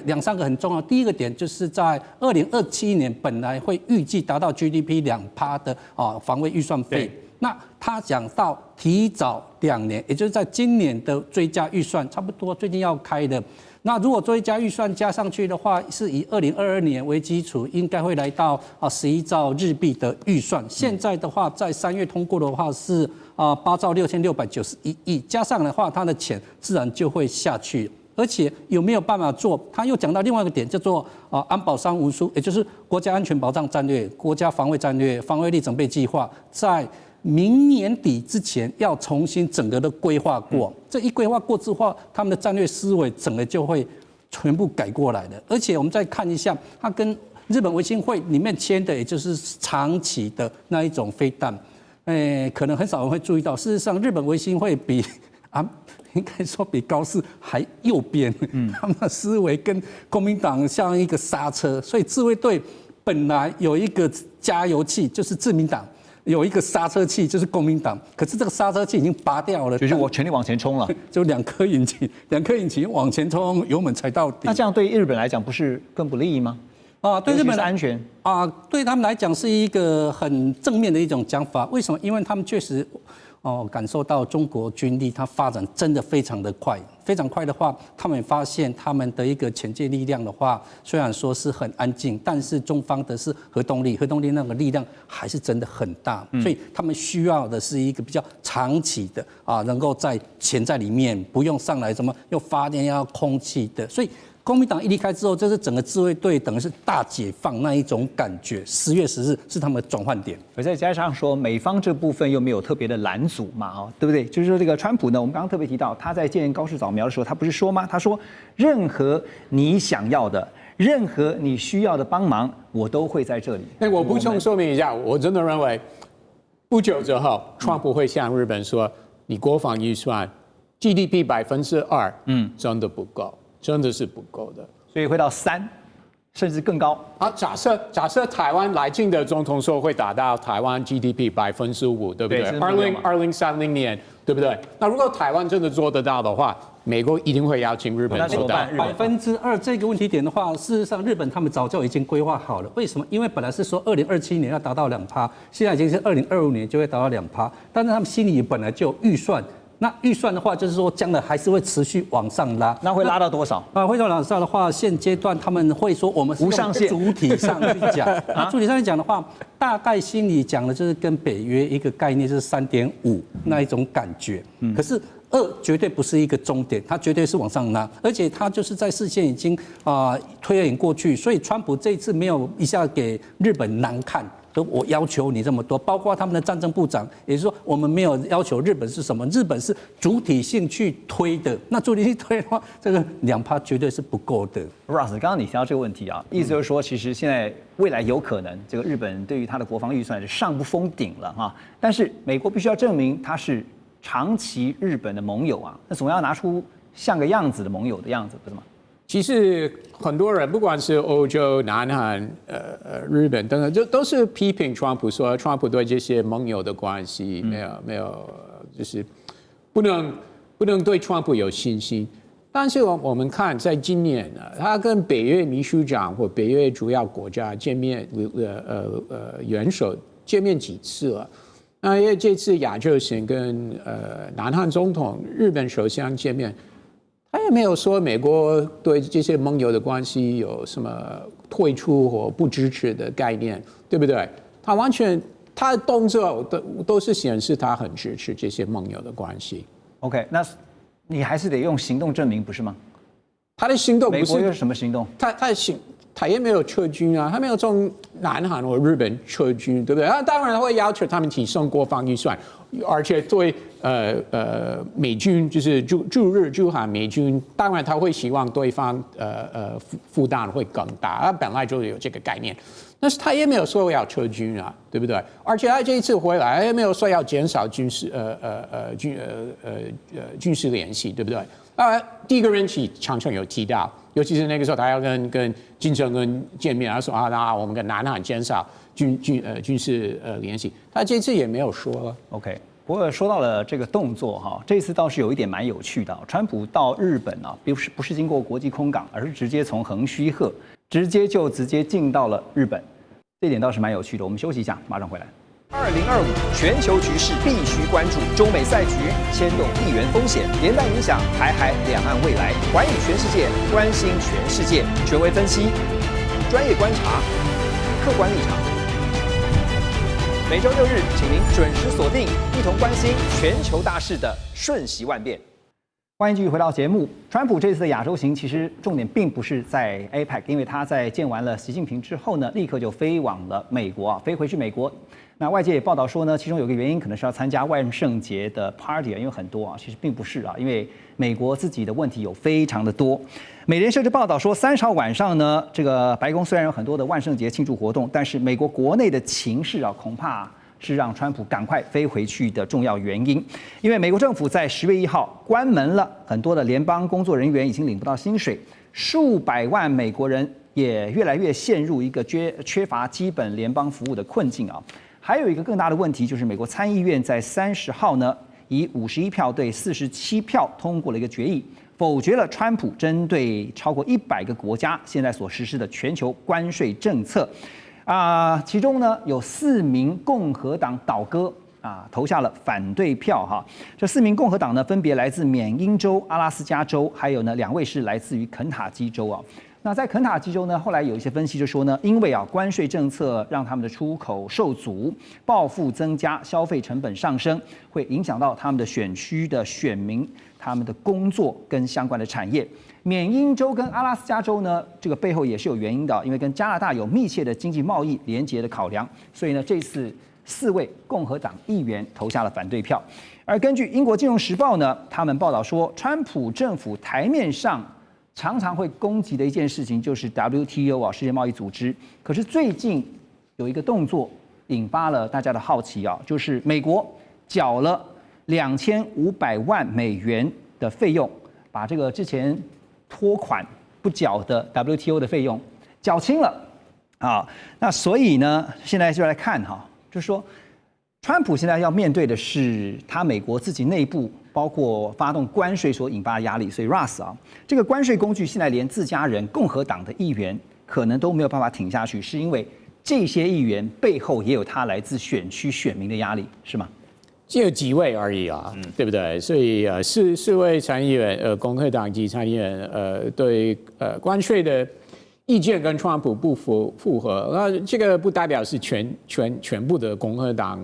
两三个很重要。第一个点就是在2027年本来会预计达到 GDP 2%的防卫预算费，那他讲到提早2年，也就是在今年的追加预算，差不多最近要开的。那如果追加预算加上去的话，是以2022年为基础，应该会来到11兆日币的预算。现在的话，在3月通过的话是8兆6691亿，加上的话，它的钱自然就会下去。而且有没有办法做？他又讲到另外一个点，叫做安保三文书，也就是国家安全保障战略、国家防卫战略、防卫力整备计划，在明年底之前要重新整个的规划过。这一规划过之后，他们的战略思维整个就会全部改过来的。而且我们再看一下，它跟日本维新会里面签的，也就是长期的那一种飞弹，可能很少人会注意到，事实上日本维新会比应该说比高市还右边，他们的思维跟国民党像一个刹车，所以自卫队本来有一个加油器，就是自民党。有一个刹车器就是国民党，可是这个刹车器已经拔掉了，就是我全力往前冲了，就2颗引擎往前冲，油门踩到底。那这样对日本来讲不是更不利吗？对日本的安全对他们来讲是一个很正面的一种讲法。为什么？因为他们确实感受到中国军力它发展真的非常的快，非常快的话，他们也发现他们的一个潜舰力量的话，虽然说是很安静，但是中方的是核动力那个力量还是真的很大，所以他们需要的是一个比较长期的能够潜在里面，不用上来什么又发电要空气的，所以。国民党一离开之后，这是整个自卫队等于是大解放那一种感觉。10月10日是他们的转换点，而再加上说美方这部分又没有特别的拦阻嘛，对不对？就是说这个川普呢，我们刚刚特别提到他在建高市早苗的时候，他不是说吗？他说任何你想要的、任何你需要的帮忙，我都会在这里。我补充说明一下，我真的认为不久之后，川普会向日本说，你国防预算 GDP 2%，真的不够。真的是不够的，所以会到3，甚至更高。假设台湾来进的总统说会达到台湾 GDP 5%，对不对？2030年，对不对？那如果台湾真的做得到的话，美国一定会邀请日本做到。2%这个问题点的话，事实上日本他们早就已经规划好了。为什么？因为本来是说2027年要达到2%，现在已经是2025年就会达到2%，但是他们心里本来就有预算。那预算的话，就是说将来还是会持续往上拉。那会拉到多少？会到往上的话，现阶段他们会说我们是无上限。主体上去讲，主体上去讲的话，大概心里讲的就是跟北约一个概念，就是3.5那一种感觉。可是2绝对不是一个终点，它绝对是往上拉，而且它就是在视线已经推演过去，所以川普这一次没有一下给日本难看。我要求你这么多，包括他们的战争部长，也就是说，我们没有要求日本是什么，日本是主体性去推的。那主体性推的话，这个2%绝对是不够的。Ross， 刚刚你提到这个问题啊，意思就是说，其实现在未来有可能，这个日本对于它的国防预算是上不封顶了哈。但是美国必须要证明它是长期日本的盟友啊，那总要拿出像个样子的盟友的样子，不是吗？其实很多人，不管是欧洲、南韩、日本等等，都是批评川普，说川普对这些盟友的关系没有，就是不能对川普有信心。但是我们看，在今年呢，他跟北约秘书长或北约主要国家见面，元首见面几次了。那因为这次亚洲行跟南韩总统、日本首相见面。他也没有说美国对这些盟友的关系有什么退出或不支持的概念，对不对？他完全他的动作都是显示他很支持这些盟友的关系。OK， 那你还是得用行动证明，不是吗？他的行动不是美国有什么行动？他也没有撤军啊，他没有从南韩或日本撤军，对不对？他当然会要求他们提升国防预算，而且对美军就是驻日驻韩美军，当然他会希望对方负担会更大，他本来就有这个概念，但是他也没有说要撤军啊，对不对？而且他这一次回来也没有说要减少军事联系，对不对？第一个任期常常有提到。尤其是那个时候，他要跟金正恩见面，他说那我们跟南韩减少军事联系，他这次也没有说了。OK， 不过说到了这个动作哈，这次倒是有一点蛮有趣的。川普到日本啊，不是经过国际空港，而是直接从横须贺直接进到了日本，这点倒是蛮有趣的。我们休息一下，马上回来。2025全球局势必须关注，中美赛局牵动地缘风险，连带影响台海两岸未来。寰宇全世界，关心全世界，权威分析，专业观察，客观立场。每周6日，请您准时锁定，一同关心全球大事的瞬息万变。欢迎继续回到节目。川普这次的亚洲行，其实重点并不是在 APEC， 因为他在见完了习近平之后呢，立刻就飞往了美国飞回去美国。那外界也报道说呢，其中有个原因可能是要参加万圣节的 party， 因为很多其实并不是因为美国自己的问题有非常的多。美联社就报道说，30号晚上呢，这个白宫虽然有很多的万圣节庆祝活动，但是美国国内的情势恐怕是让川普赶快飞回去的重要原因。因为美国政府在10月1号关门了，很多的联邦工作人员已经领不到薪水，数百万美国人也越来越陷入一个缺乏基本联邦服务的困境还有一个更大的问题，就是美国参议院在30号呢，以51票对47票通过了一个决议，否决了川普针对超过100个国家现在所实施的全球关税政策。其中呢有4名共和党倒戈投下了反对票哈。这4名共和党呢分别来自缅因州、阿拉斯加州，还有呢2位是来自于肯塔基州啊。那在肯塔基州呢，后来有一些分析就说呢，因为关税政策让他们的出口受阻，报复增加，消费成本上升，会影响到他们的选区的选民，他们的工作跟相关的产业。缅因州跟阿拉斯加州呢，这个背后也是有原因的，因为跟加拿大有密切的经济贸易连结的考量，所以呢，这次4位共和党议员投下了反对票。而根据英国金融时报呢，他们报道说，川普政府台面上常常会攻击的一件事情就是 WTO 世界贸易组织。可是最近有一个动作引发了大家的好奇就是美国缴了2500万美元的费用，把这个之前拖款不缴的 WTO 的费用缴清了那所以呢，现在就来看就是说，川普现在要面对的是他美国自己内部，包括发动关税所引发的压力。所以 Russ 这个关税工具现在连自家人共和党的议员可能都没有办法挺下去，是因为这些议员背后也有他来自选区选民的压力，是吗？只有几位而已对不对？所以四位参议员，共和党籍参议员，对关税的意见跟川普不符合，那这个不代表是全部的共和党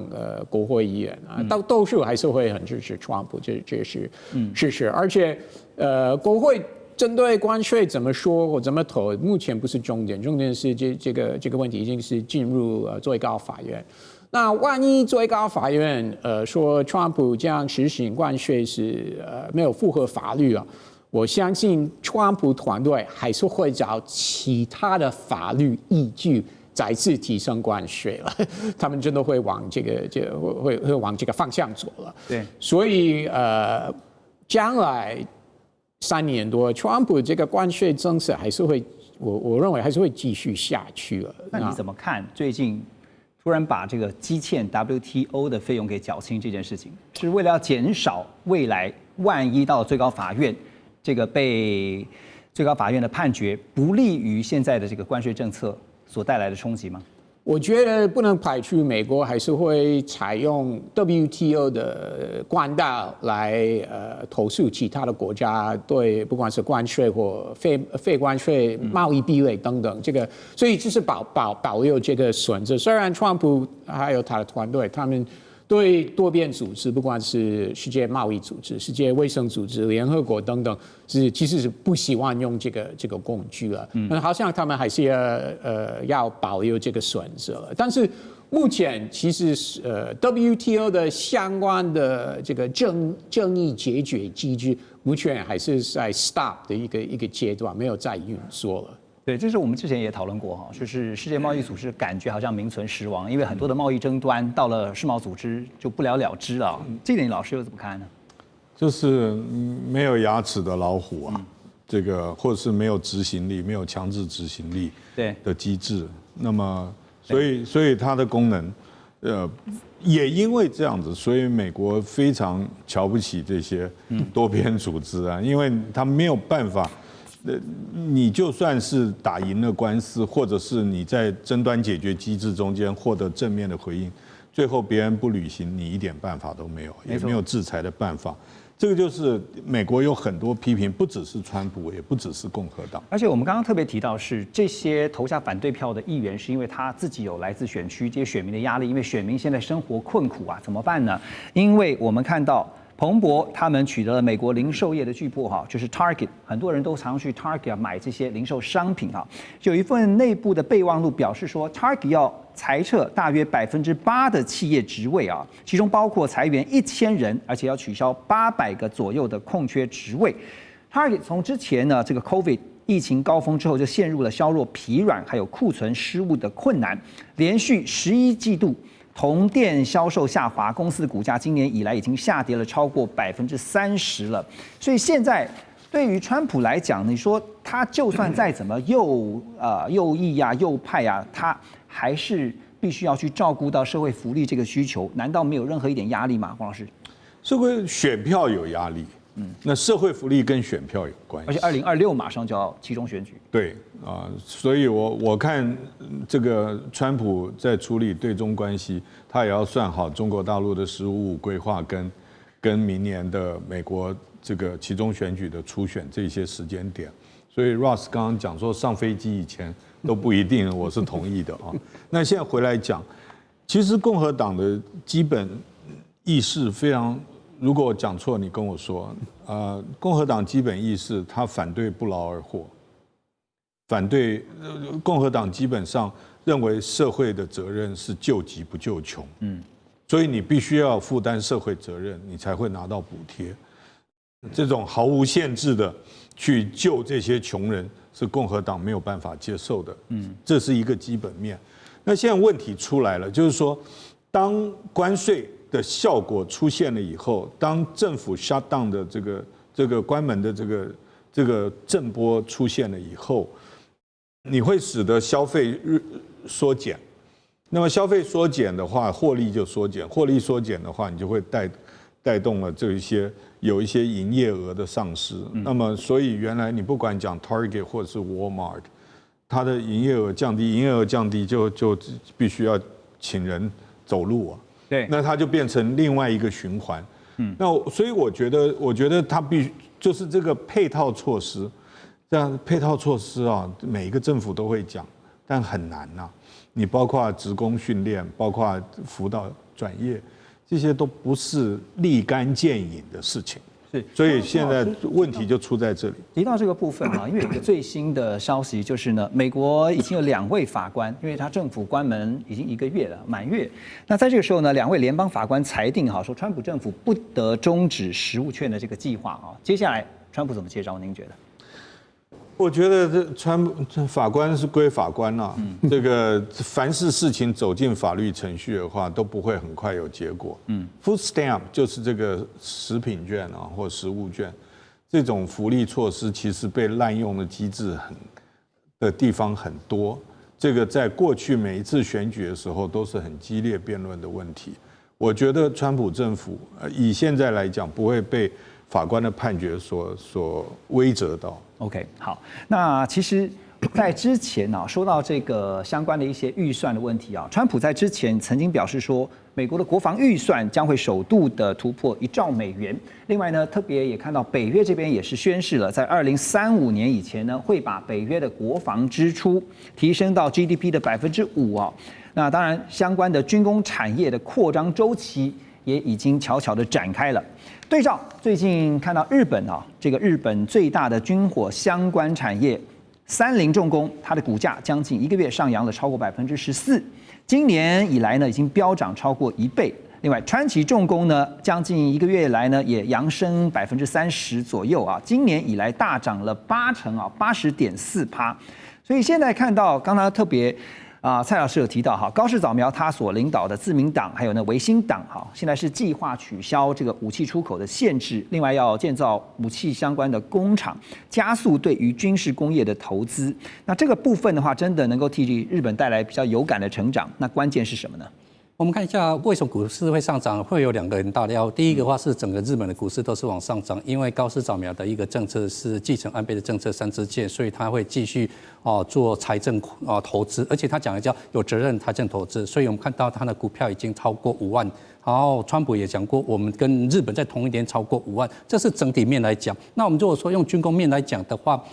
国会议员多数还是会很支持川普，这是事实。而且国会针对关税怎么说或怎么投，目前不是重点，重点是这个问题已经是进入最高法院。那万一最高法院说川普这样实行关税是没有符合法律我相信川普团队还是会找其他的法律依据再次提升关税了，他们真的会往会往这个方向走了。对，所以将来3年多，川普这个关税政策还是会，我认为还是会继续下去了。那你怎么看最近突然把这个积欠 WTO 的费用给缴清这件事情，是为了要减少未来万一到最高法院这个被最高法院的判决不利于现在的这个关税政策所带来的冲击吗？我觉得不能排除美国还是会采用 WTO 的管道来投诉其他的国家对不管是关税或非关税贸易壁垒等等，所以就是保留这个选择。虽然川普还有他的团队，他们对多边组织，不管是世界贸易组织、世界卫生组织、联合国等等，其实是不希望用这个工具了。好像他们还是要保留这个选择了。但是目前其实WTO 的相关的这个争议解决机制，目前还是在 stop 的一个阶段，没有再运作了。对，这是我们之前也讨论过就是世界贸易组织感觉好像名存实亡，因为很多的贸易争端到了世贸组织就不了了之了。这点老师又怎么看呢？就是没有牙齿的老虎这个或者是没有执行力、没有强制执行力的机制。那么，所以它的功能，也因为这样子，所以美国非常瞧不起这些多边组织因为他没有办法。你就算是打赢了官司，或者是你在争端解决机制中间获得正面的回应，最后别人不履行，你一点办法都没有，也没有制裁的办法。这个就是美国有很多批评，不只是川普，也不只是共和党。而且我们刚刚特别提到是这些投下反对票的议员，是因为他自己有来自选区这些选民的压力，因为选民现在生活困苦怎么办呢？因为我们看到。彭博他们取得了美国零售业的巨擘就是 Target， 很多人都常去 Target 买这些零售商品就有一份内部的备忘录表示说 ，Target 要裁撤大约8%的企业职位其中包括裁员1000人，而且要取消800个左右的空缺职位。Target 从之前呢这个 COVID 疫情高峰之后就陷入了销售疲软还有库存失误的困难，连续11季度。同店销售下滑，公司的股价今年以来已经下跌了超过30%了。所以现在对于川普来讲，你说他就算再怎么右翼右派他还是必须要去照顾到社会福利这个需求，难道没有任何一点压力吗？黄老师，社会选票有压力，那社会福利跟选票有关系，而且2026马上就要期中选举。对啊，所以我看这个川普在处理对中关系，他也要算好中国大陆的15规划跟明年的美国这个期中选举的初选这些时间点。所以 Ross 刚刚讲说上飞机以前都不一定，我是同意的啊。那现在回来讲，其实共和党的基本意识非常，如果我讲错，你跟我说。共和党基本意识，他反对不劳而获，反对共和党基本上认为社会的责任是救急不救穷，所以你必须要负担社会责任，你才会拿到补贴。这种毫无限制的去救这些穷人，是共和党没有办法接受的，这是一个基本面。那现在问题出来了，就是说，当关税的效果出现了以后，当政府 shut down 的这个关门的这个震波出现了以后，你会使得消费缩减。那么消费缩减的话，获利就缩减，获利缩减的话，你就会带动了有一些营业额的丧失。那么所以原来你不管讲 Target 或者是 Walmart， 它的营业额降低，营业额降低就必须要请人走路啊。对，那它就变成另外一个循环。那所以我觉得它就是这个配套措施，这样配套措施啊，每一个政府都会讲，但很难呐。你包括职工训练，包括辅导转业，这些都不是立竿见影的事情。是，所以现在问题就出在这里。提到这个部分啊，因为有一个最新的消息就是呢，美国已经有2位法官，因为他政府关门已经1个月了，满月。那在这个时候呢，2位联邦法官裁定哈，说川普政府不得终止食物券的这个计划啊。接下来川普怎么接招？您觉得？我觉得这法官是归法官啦，这个凡是事情走进法律程序的话，都不会很快有结果。Food stamp 就是这个食品券啊，或食物券，这种福利措施其实被滥用的机制的地方很多。这个在过去每一次选举的时候都是很激烈辩论的问题。我觉得川普政府以现在来讲，不会被法官的判决所威慑到。OK， 好，那其实，在之前啊，说到这个相关的一些预算的问题啊，川普在之前曾经表示说，美国的国防预算将会首度的突破1兆美元。另外呢，特别也看到北约这边也是宣示了，在2035年以前呢，会把北约的国防支出提升到 GDP 的5%啊。那当然，相关的军工产业的扩张周期也已经悄悄的展开了。对照最近看到日本啊，这个日本最大的军火相关产业三菱重工，它的股价将近1个月上扬了超过14%，今年以来呢已经飙涨超过1倍。另外，川崎重工呢，将近1个月以来呢也扬升30%左右啊，今年以来大涨了80%啊，80.4%。所以现在看到，刚才特别。蔡老师有提到哈，高市早苗他所领导的自民党，还有呢维新党哈，现在是计划取消这个武器出口的限制，另外要建造武器相关的工厂，加速对于军事工业的投资。那这个部分的话，真的能够替日本带来比较有感的成长。那关键是什么呢？我们看一下为什么股市会上涨，会有2个很大的要。第一个话是整个日本的股市都是往上涨，因为高市早苗的一个政策是继承安倍的政策3支箭，所以他会继续做财政投资，而且他讲的叫有责任财政投资，所以我们看到他的股票已经超过5万。然后川普也讲过，我们跟日本在同一年超过5万，这是整体面来讲。那我们如果说用军工面来讲的话，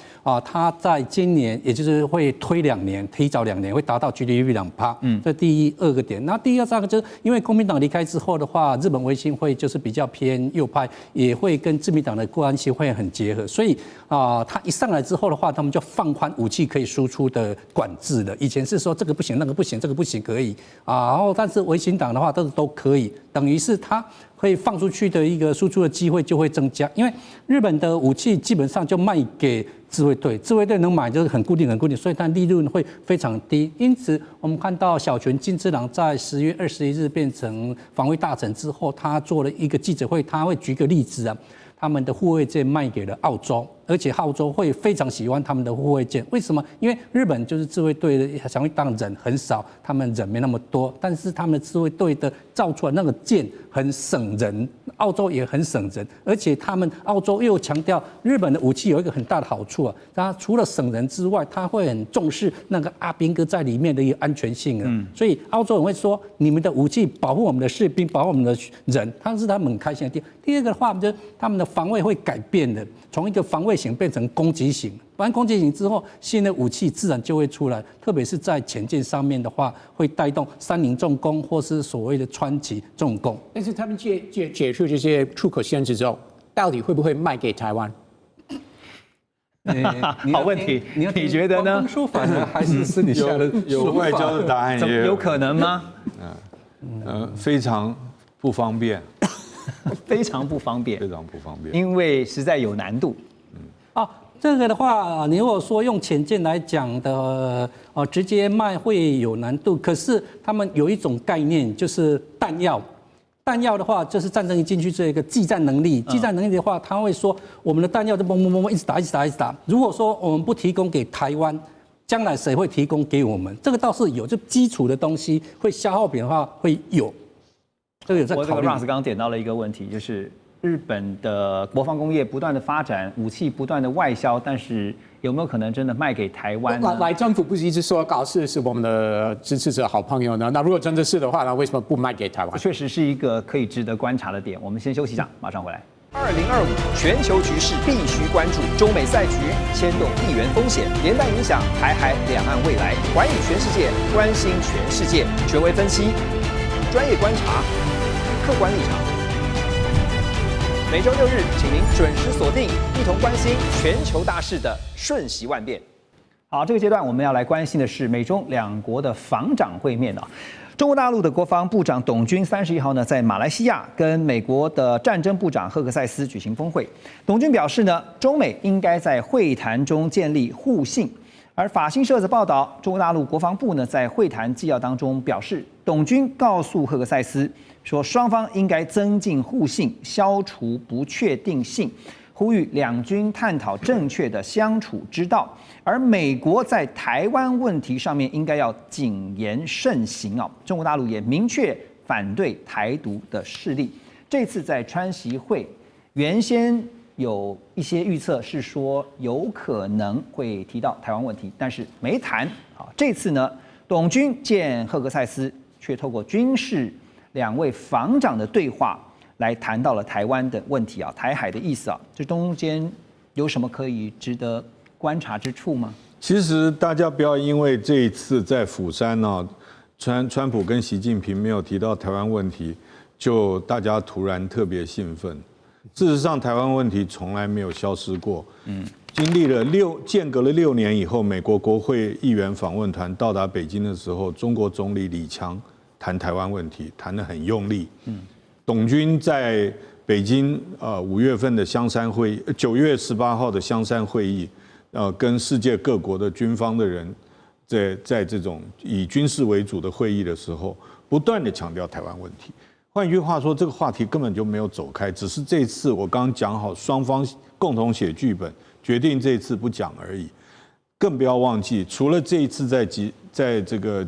它在今年也就是会推2年，提早2年会达到 GDP 2%，这第2个点。那第2个就是因为国民党离开之后的话，日本维新会就是比较偏右派，也会跟自民党的关系会很结合，所以他一上来之后的话，他们就放宽武器可以输出的管制了。以前是说这个不行，那个不行，这个不行可以然后但是维新党的话都可以。等于是它可以放出去的一个输出的机会就会增加，因为日本的武器基本上就卖给自卫队，自卫队能买就是很固定，所以它利润会非常低。因此，我们看到小泉进次郎在10月21日变成防卫大臣之后，他做了一个记者会，他会举个例子啊，他们的护卫舰卖给了澳洲，而且澳洲会非常喜欢他们的护卫舰。为什么？因为日本就是自卫队的，想当人很少，他们人没那么多，但是他们的自卫队的造出来那个舰很省人，澳洲也很省人，而且澳洲又强调日本的武器有一个很大的好处啊，它除了省人之外，它会很重视那个阿兵哥在里面的一个安全性啊。所以澳洲人会说，你们的武器保护我们的士兵，保护我们的人，他们很开心的。第二个的话，就是他们的防卫会改变的，从一个防卫型变成攻击型。完攻击型之后，新的武器自然就会出来，特别是在潜舰上面的话，会带动三菱重工或是所谓的川崎重工。但是他们解除这些出口限制之后，到底会不会卖给台湾？好问题，你觉得呢？说法呢，还是私底下的有外交的答案也有可能吗？非常不方便，非常不方便，非常不方便，因为实在有难度。这个的话，你如果说用潜舰来讲的，直接卖会有难度。可是他们有一种概念，就是弹药。弹药的话，就是战争一进去这个技战能力。技战能力的话，他会说我们的弹药就嘣嘣嘣一直打，一直打，一直打。如果说我们不提供给台湾，将来谁会提供给我们？这个倒是有，就基础的东西会消耗品的话会有。这个有在考虑。我这个 Ross 刚刚点到了一个问题，就是日本的国防工业不断的发展，武器不断的外销，但是有没有可能真的卖给台湾呢？来，政府不是一直说高市是我们的支持者、好朋友呢？那如果真的是的话，那为什么不卖给台湾？确实是一个可以值得观察的点。我们先休息一下，马上回来。2025全球局势必须关注，中美赛局牵动地缘风险，连带影响台海两岸未来。寰宇全世界，关心全世界，权威分析，专业观察，客观立场。每周6日，请您准时锁定，一同关心全球大事的瞬息万变。好，这个阶段我们要来关心的是美中两国的防长会面啊。中国大陆的国防部长董军31号呢，在马来西亚跟美国的战争部长赫克塞斯举行峰会。董军表示呢，中美应该在会谈中建立互信。而法新社的报道，中国大陆国防部呢在会谈纪要当中表示，董军告诉赫克塞斯说，双方应该增进互信，消除不确定性，呼吁两军探讨正确的相处之道。而美国在台湾问题上面应该要谨言慎行啊！中国大陆也明确反对台独的势力。这次在川习会，原先有一些预测是说有可能会提到台湾问题，但是没谈。好，这次呢，董军见赫克塞斯，却透过军事两位防长的对话来谈到了台湾的问题啊，台海的意思啊，这中间有什么可以值得观察之处吗？其实大家不要因为这一次在釜山呢，川普跟习近平没有提到台湾问题，就大家突然特别兴奋。事实上，台湾问题从来没有消失过。经历了间隔了6年以后，美国国会议员访问团到达北京的时候，中国总理李强谈台湾问题，谈得很用力。董军在北京5月份的香山会议，9月18号的香山会议，跟世界各国的军方的人在这种以军事为主的会议的时候，不断地强调台湾问题。换句话说，这个话题根本就没有走开，只是这次我刚刚讲好，双方共同写剧本，决定这次不讲而已。更不要忘记，除了这一次在这个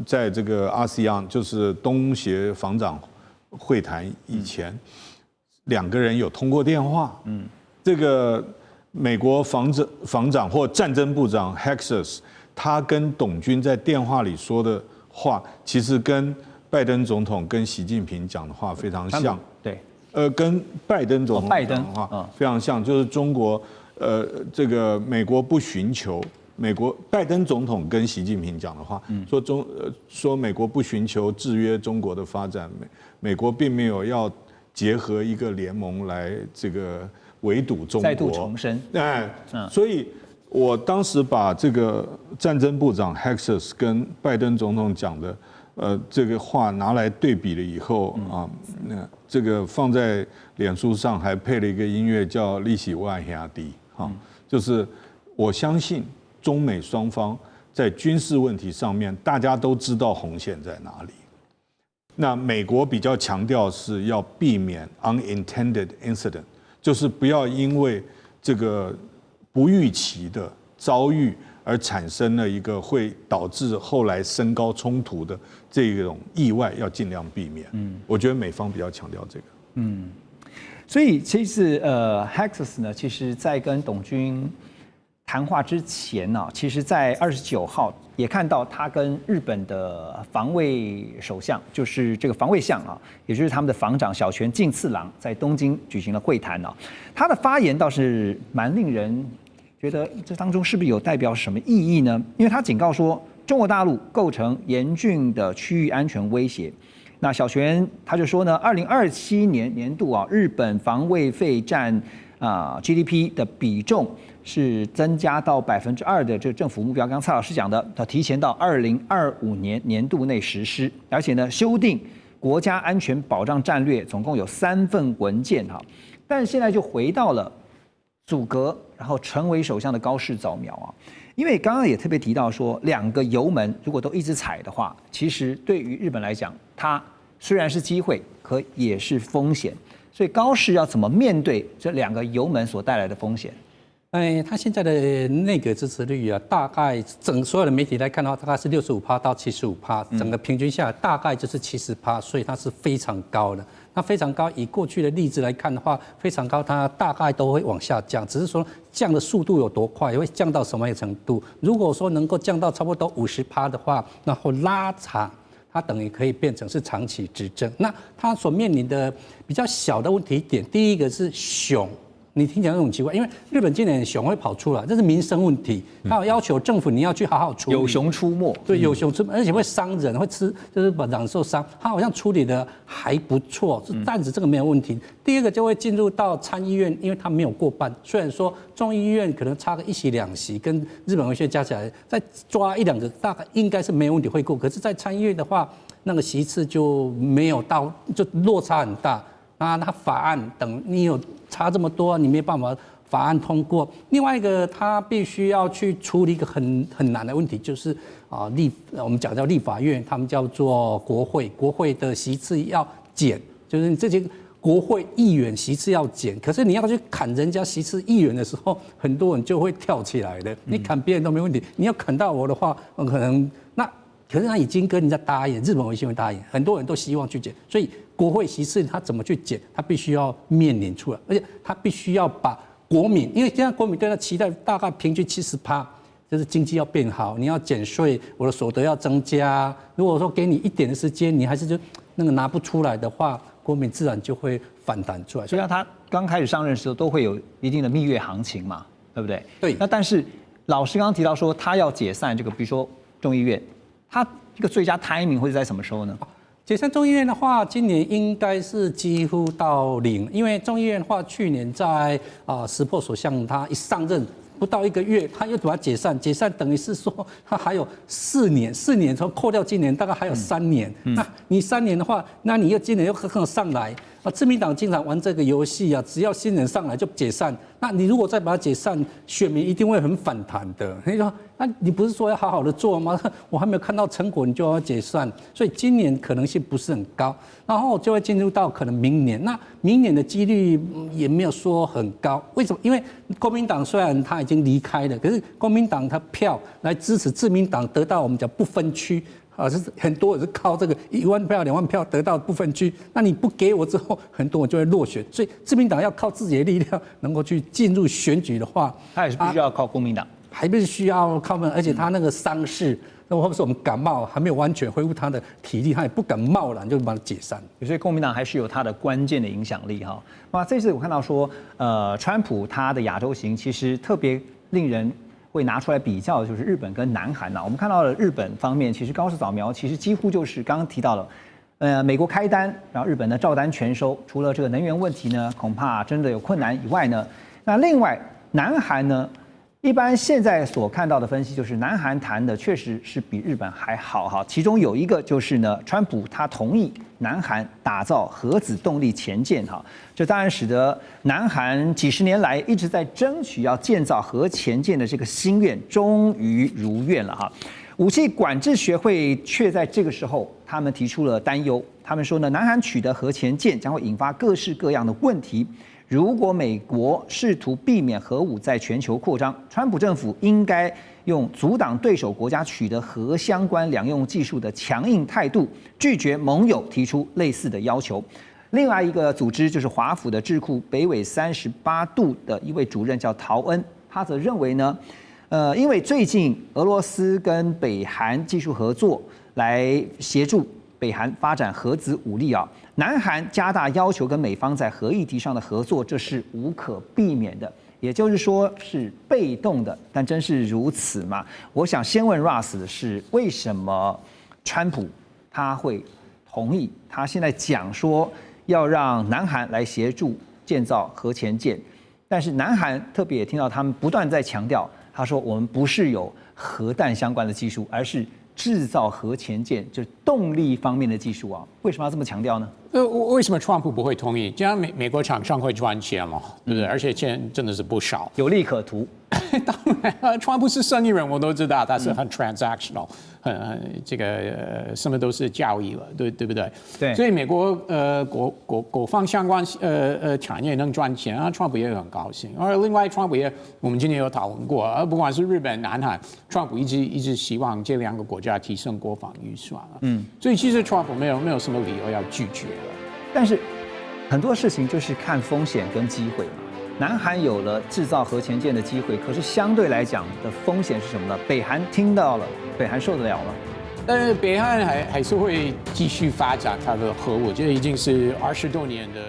在这个 ASEAN 就是东协防长会谈以前，2个人有通过电话。这个美国防长或战争部长 Hexus， 他跟董军在电话里说的话，其实跟拜登总统跟习近平讲的话非常像。对，跟拜登总统讲的话非常像，就是中国这个美国不寻求。拜登总统跟习近平讲的话，说美国不寻求制约中国的发展，美国并没有要结合一个联盟来这个围堵中国。再度重申。所以我当时把这个战争部长 Hexus 跟拜登总统讲的这个话拿来对比了以后啊，这个放在脸书上还配了一个音乐叫《利息万兄弟》啊，就是我相信。中美双方在军事问题上面，大家都知道红线在哪里。那美国比较强调是要避免 unintended incident， 就是不要因为这个不预期的遭遇，而产生了一个会导致后来升高冲突的这种意外，要尽量避免。我觉得美方比较强调这个。所以其实Hexas 呢，其实在跟董军谈话之前呢，其实在29号也看到他跟日本的防卫首相，就是这个防卫相啊，也就是他们的防长小泉进次郎，在东京举行了会谈啊。他的发言倒是蛮令人觉得这当中是不是有代表什么意义呢？因为他警告说，中国大陆构成严峻的区域安全威胁。那小泉他就说呢，2027年度啊，日本防卫费占GDP 的比重是增加到2%的这个政府目标。刚刚蔡老师讲的，要提前到2025年度内实施，而且呢，修订国家安全保障战略，总共有3份文件哈。但现在就回到了阻隔，然后成为首相的高市早苗啊。因为刚刚也特别提到说，2个油门如果都一直踩的话，其实对于日本来讲，它虽然是机会，可也是风险。所以高市要怎么面对这2个油门所带来的风险？他现在的内阁支持率啊，大概所有的媒体来看的话，大概是65%到75%，整个平均下来大概就是70%，所以它是非常高的。那非常高，以过去的例子来看的话，非常高，它大概都会往下降，只是说降的速度有多快，会降到什么程度。如果说能够降到差不多50%的话，然后拉长，它等于可以变成是长期执政。那它所面临的比较小的问题点，第一个是熊。你听起来很奇怪，因为日本今年熊会跑出来，这是民生问题，他有要求政府你要去好好处理。有熊出没，对，有熊出没，而且会伤人，会就是让受伤。他好像处理的还不错，是暂时这个没有问题。第二个就会进入到参议院，因为他没有过半，虽然说众议院可能差个1席2席，跟日本文学加起来再抓1、2个，大概应该是没有问题会过。可是，在参议院的话，那个席次就没有到，就落差很大。那他法案等你有差这么多，你没办法法案通过。另外一个，他必须要去处理一个很难的问题，就是我们讲叫立法院，他们叫做国会，国会的席次要减，就是你这些国会议员席次要减。可是你要去砍人家席次议员的时候，很多人就会跳起来的。你砍别人都没问题，你要砍到我的话，可能可是他已经跟人家答应，日本维新会答应，很多人都希望去减，所以国会席次他怎么去减，他必须要面临出来，而且他必须要把国民，因为现在国民对他期待大概平均70%，就是经济要变好，你要减税，我的所得要增加。如果说给你一点的时间，你还是就那个拿不出来的话，国民自然就会反弹出来。所以他刚开始上任的时候都会有一定的蜜月行情嘛，对不对？对。那但是老师刚刚提到说他要解散这个，比如说众议院。它这个最佳 timing 会在什么时候呢？解散众议院的话，今年应该是几乎到0，因为众议院的话，去年在石破首相他一上任不到1个月，他又把它解散，解散等于是说他还有4年，从扣掉今年大概还有3年。那你3年的话，那你又今年又上来。自民党经常玩这个游戏啊，只要新人上来就解散。那你如果再把它解散，选民一定会很反弹的。你说，那你不是说要好好的做吗？我还没有看到成果，你就要解散，所以今年可能性不是很高。然后就会进入到可能明年，那明年的几率也没有说很高。为什么？因为国民党虽然他已经离开了，可是国民党他票来支持自民党得到我们讲不分区。是很多人是靠这个1万票、2万票得到部分区，那你不给我之后，很多人就会落选。所以自民党要靠自己的力量能够去进入选举的话，他也是必须要靠国民党，还必须要靠而且他那个伤势，那或者说我们感冒还没有完全恢复他的体力，他也不敢贸然就把它解散。所以国民党还是有它的关键的影响力哈。那这次我看到说，川普他的亚洲行其实特别令人会拿出来比较的就是日本跟南韩呐。我们看到了日本方面，其实高市早苗其实几乎就是刚刚提到了，美国开单，然后日本呢照单全收。除了这个能源问题呢，恐怕真的有困难以外呢，那另外南韩呢，一般现在所看到的分析就是南韩谈的确实是比日本还好哈。其中有一个就是呢，川普他同意南韩打造核子动力潜舰哈，这当然使得南韩几十年来一直在争取要建造核潜舰的这个心愿终于如愿了哈。武器管制学会却在这个时候，他们提出了担忧，他们说呢，南韩取得核潜舰将会引发各式各样的问题。如果美国试图避免核武在全球扩张，川普政府应该用阻挡对手国家取得核相关两用技术的强硬态度，拒绝盟友提出类似的要求。另外一个组织就是华府的智库北纬38度的一位主任叫陶恩，他则认为呢，因为最近俄罗斯跟北韩技术合作来协助北韩发展核子武力啊，南韩加大要求跟美方在核议题上的合作，这是无可避免的，也就是说是被动的，但真是如此吗？我想先问 Russ 的是，为什么川普他会同意？他现在讲说要让南韩来协助建造核潜舰，但是南韩特别也听到他们不断在强调，他说我们不是有核弹相关的技术，而是制造核潜舰，就是动力方面的技术啊。为什么要这么强调呢？为什么川普不会同意？这样美国厂商会赚钱嘛，对不对？而且钱真的是不少，有利可图。当然，川普是生意人，我都知道，他是很 transactional， 很这个什么都是交易了，对不对？对。所以美国国防相关产业能赚钱啊，川普也很高兴。而另外，川普也我们今天有讨论过，不管是日本、南韩，川普一直希望这两个国家提升国防预算了。所以其实川普没有什么理由要拒绝了。但是很多事情就是看风险跟机会嘛。南韩有了制造核潜舰的机会，可是相对来讲的风险是什么呢？北韩听到了，北韩受得了吗？但是北韩还是会继续发展它的核武，这已经是20多年的。